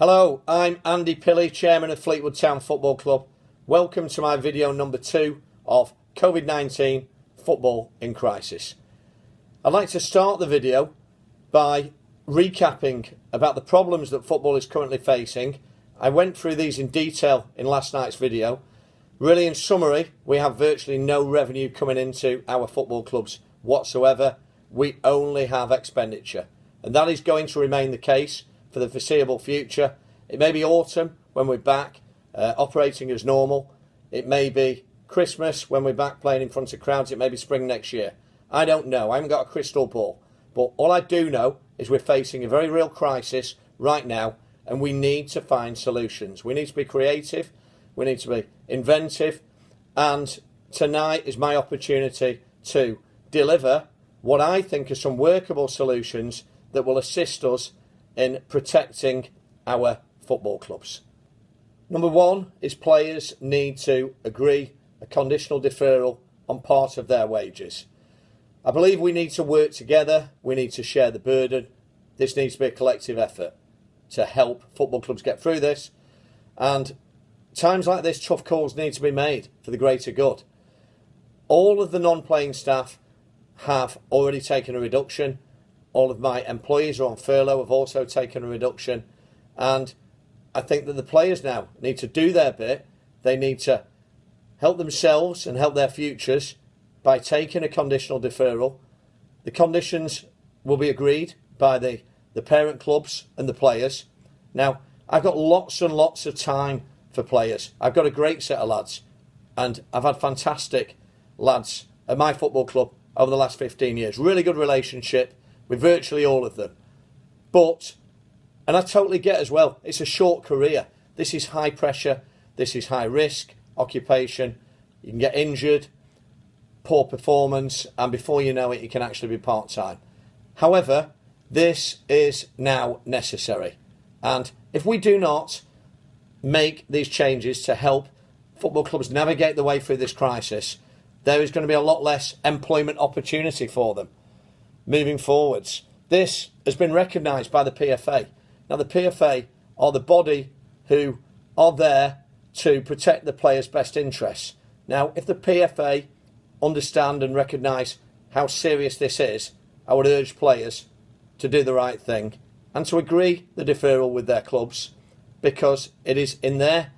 Hello, I'm Andy Pilley, Chairman of Fleetwood Town Football Club. Welcome to my video number 2 of COVID-19 Football in Crisis. I'd like to start the video by recapping about the problems that football is currently facing. I went through these in detail in last night's video. Really, in summary, we have virtually no revenue coming into our football clubs whatsoever. We only have expenditure, and that is going to remain the case for the foreseeable future. It may be autumn when we're back operating as normal. It may be Christmas when we're back playing in front of crowds. It may be spring next year. I don't know. I haven't got a crystal ball. But all I do know is we're facing a very real crisis right now, and we need to find solutions. We need to be creative. We need to be inventive. And tonight is my opportunity to deliver what I think are some workable solutions that will assist us in protecting our football clubs. Number one is players need to agree a conditional deferral on part of their wages. I believe we need to work together. We need to share the burden. This needs to be a collective effort to help football clubs get through this. And times like this, tough calls need to be made for the greater good. All of the non-playing staff have already taken a reduction. All of my employees who are on furlough have also taken a reduction. And I think that the players now need to do their bit. They need to help themselves and help their futures by taking a conditional deferral. The conditions will be agreed by the parent clubs and the players. Now, I've got lots and lots of time for players. I've got a great set of lads, and I've had fantastic lads at my football club over the last 15 years. Really good relationship with virtually all of them. But, and I totally get as well, it's a short career. This is high pressure, this is high risk occupation. You can get injured, poor performance, and before you know it, you can actually be part-time. However, this is now necessary. And if we do not make these changes to help football clubs navigate the way through this crisis, there is going to be a lot less employment opportunity for them moving forwards. This has been recognised by the PFA. Now, the PFA are the body who are there to protect the players' best interests. Now, if the PFA understand and recognise how serious this is, I would urge players to do the right thing and to agree the deferral with their clubs, because it is in their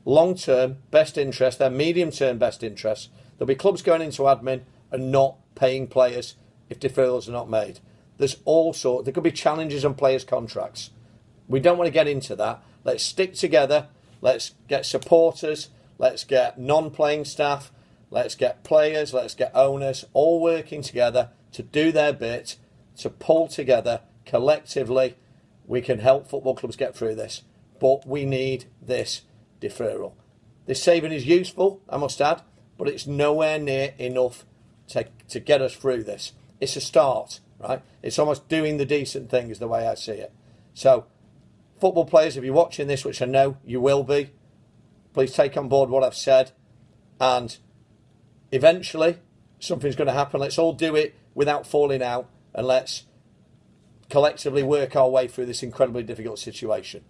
long-term best interest, their medium-term best interest. There'll be clubs going into admin and not paying players if deferrals are not made. There could be challenges on players' contracts. We don't want to get into that. Let's stick together. Let's get supporters. Let's get non-playing staff. Let's get players. Let's get owners all working together to do their bit, to pull together collectively. We can help football clubs get through this. But we need this deferral. This saving is useful, I must add, but it's nowhere near enough to get us through this. It's a start, right? It's almost doing the decent thing is the way I see it. So, football players, if you're watching this, which I know you will be, please take on board what I've said. And eventually, something's going to happen. Let's all do it without falling out. And let's collectively work our way through this incredibly difficult situation.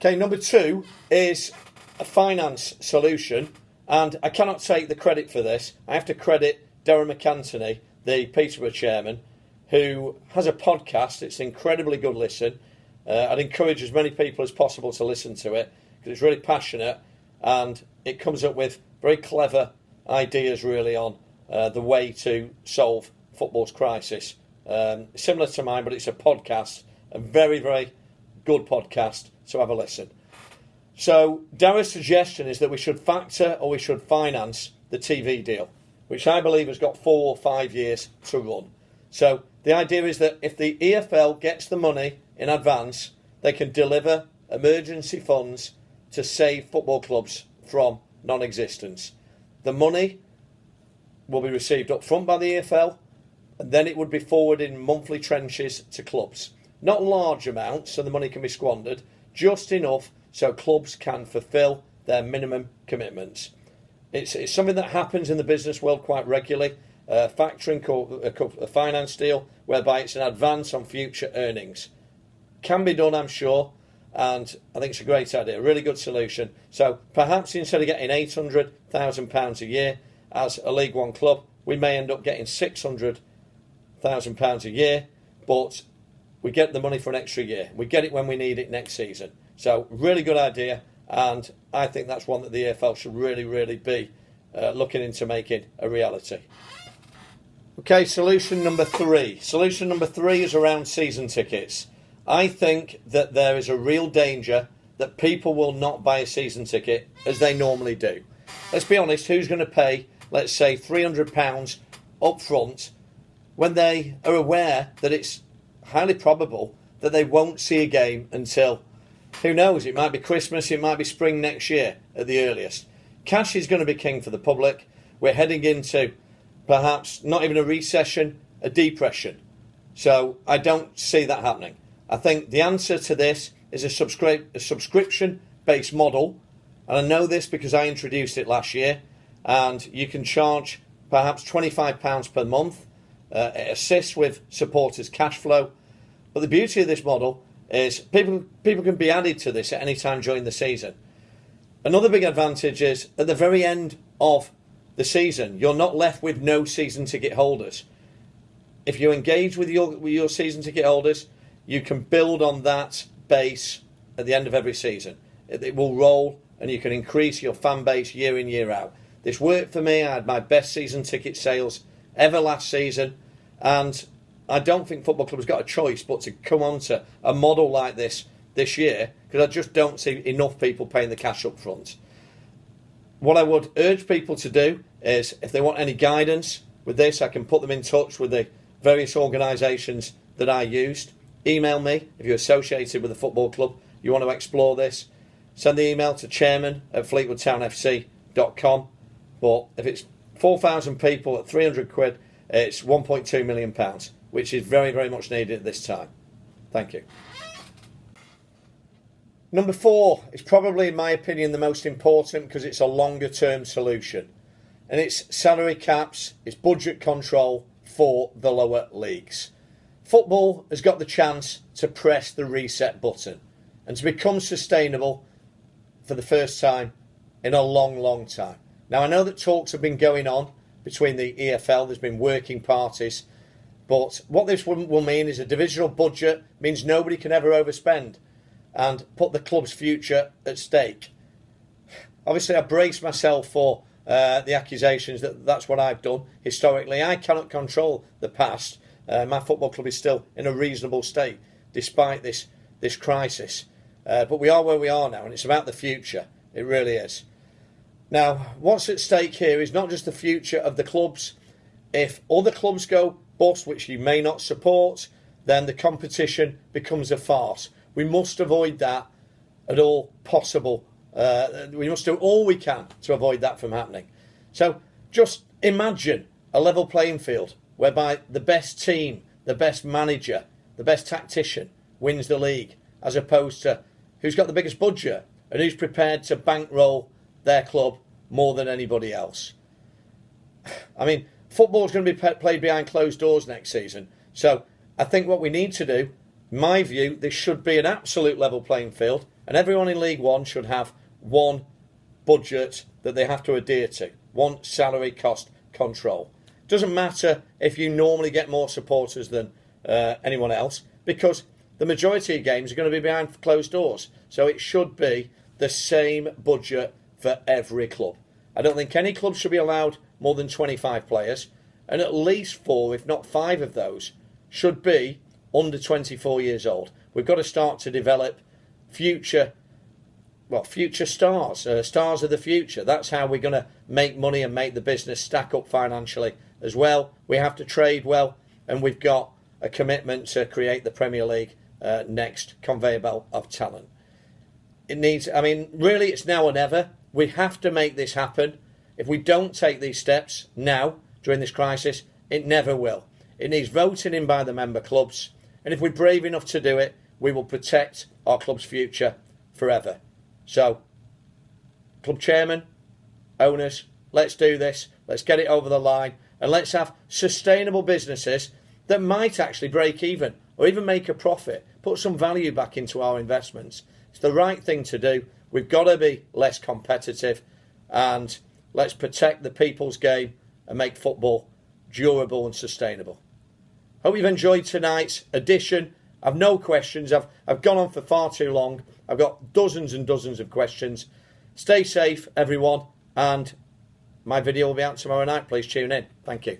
Okay, number 2 is a finance solution. And I cannot take the credit for this. I have to credit Darren McAntony, the Peterborough chairman, who has a podcast. It's an incredibly good listen. I'd encourage as many people as possible to listen to it, because it's really passionate and it comes up with very clever ideas really on the way to solve football's crisis. Similar to mine, but it's a podcast, a very, very good podcast, so have a listen. So Darren's suggestion is that we should factor or we should finance the TV deal, which I believe has got 4 or 5 years to run. So the idea is that if the EFL gets the money in advance, they can deliver emergency funds to save football clubs from non-existence. The money will be received up front by the EFL, and then it would be forwarded in monthly trenches to clubs. Not large amounts, so the money can be squandered, just enough so clubs can fulfil their minimum commitments. It's something that happens in the business world quite regularly. Factoring a finance deal whereby it's an advance on future earnings. Can be done, I'm sure, and I think it's a great idea, a really good solution. So perhaps instead of getting £800,000 a year as a League One club, we may end up getting £600,000 a year, but we get the money for an extra year. We get it when we need it next season. So really good idea, and I think that's one that the EFL should really be looking into making a reality. Okay, solution number 3. Solution number 3 is around season tickets. I think that there is a real danger that people will not buy a season ticket as they normally do. Let's be honest, who's going to pay, let's say, £300 up front when they are aware that it's highly probable that they won't see a game until, who knows, it might be Christmas, it might be spring next year at the earliest. Cash is going to be king for the public. We're heading into perhaps not even a recession, a depression. So I don't see that happening. I think the answer to this is a subscription-based model. And I know this because I introduced it last year. And you can charge perhaps £25 per month. It assists with supporters' cash flow. But the beauty of this model is people can be added to this at any time during the season. Another big advantage is at the very end of the season, you're not left with no season ticket holders. If you engage with your season ticket holders, you can build on that base at the end of every season. It will roll and you can increase your fan base year in, year out. This worked for me. I had my best season ticket sales ever last season, and I don't think football clubs got a choice but to come on to a model like this year, because I just don't see enough people paying the cash up front. What I would urge people to do is, if they want any guidance with this, I can put them in touch with the various organisations that I used. Email me if you're associated with a football club, you want to explore this. Send the email to chairman@fleetwoodtownfc.com. But if it's 4,000 people at £300, it's £1.2 million, which is very much needed at this time. Thank you. Number 4 is probably, in my opinion, the most important because it's a longer term solution. And it's salary caps, it's budget control for the lower leagues. Football has got the chance to press the reset button and to become sustainable for the first time in a long time. Now, I know that talks have been going on between the EFL, there's been working parties, but what this will mean is a divisional budget means nobody can ever overspend and put the club's future at stake. Obviously, I brace myself for the accusations that that's what I've done historically. I cannot control the past. My football club is still in a reasonable state despite this crisis. But we are where we are now, and it's about the future. It really is. Now, what's at stake here is not just the future of the clubs. If other clubs go bust, which you may not support, then the competition becomes a farce. We must avoid that at all possible. We must do all we can to avoid that from happening. So just imagine a level playing field whereby the best team, the best manager, the best tactician wins the league, as opposed to who's got the biggest budget and who's prepared to bankroll their club more than anybody else. I mean, football's going to be played behind closed doors next season. So I think what we need to do, in my view, this should be an absolute level playing field, and everyone in League One should have one budget that they have to adhere to, one salary cost control. Doesn't matter if you normally get more supporters than anyone else, because the majority of games are going to be behind closed doors. So it should be the same budget for every club. I don't think any club should be allowed more than 25 players, and at least 4, if not 5 of those should be under 24 years old. We've got to start to develop future stars, stars of the future. That's how we're going to make money and make the business stack up financially as well. We have to trade well, and we've got a commitment to create the Premier League next conveyor belt of talent. It needs, really it's now or never. We have to make this happen. If we don't take these steps now, during this crisis, it never will. It needs voting in by the member clubs, and if we're brave enough to do it, we will protect our club's future forever. So, club chairman, owners, let's do this. Let's get it over the line, and let's have sustainable businesses that might actually break even or even make a profit, put some value back into our investments, It's the right thing to do. We've got to be less competitive, and let's protect the people's game and make football durable and sustainable. Hope you've enjoyed tonight's edition. I've no questions. I've gone on for far too long. I've got dozens and dozens of questions. Stay safe, everyone, and my video will be out tomorrow night. Please tune in. Thank you.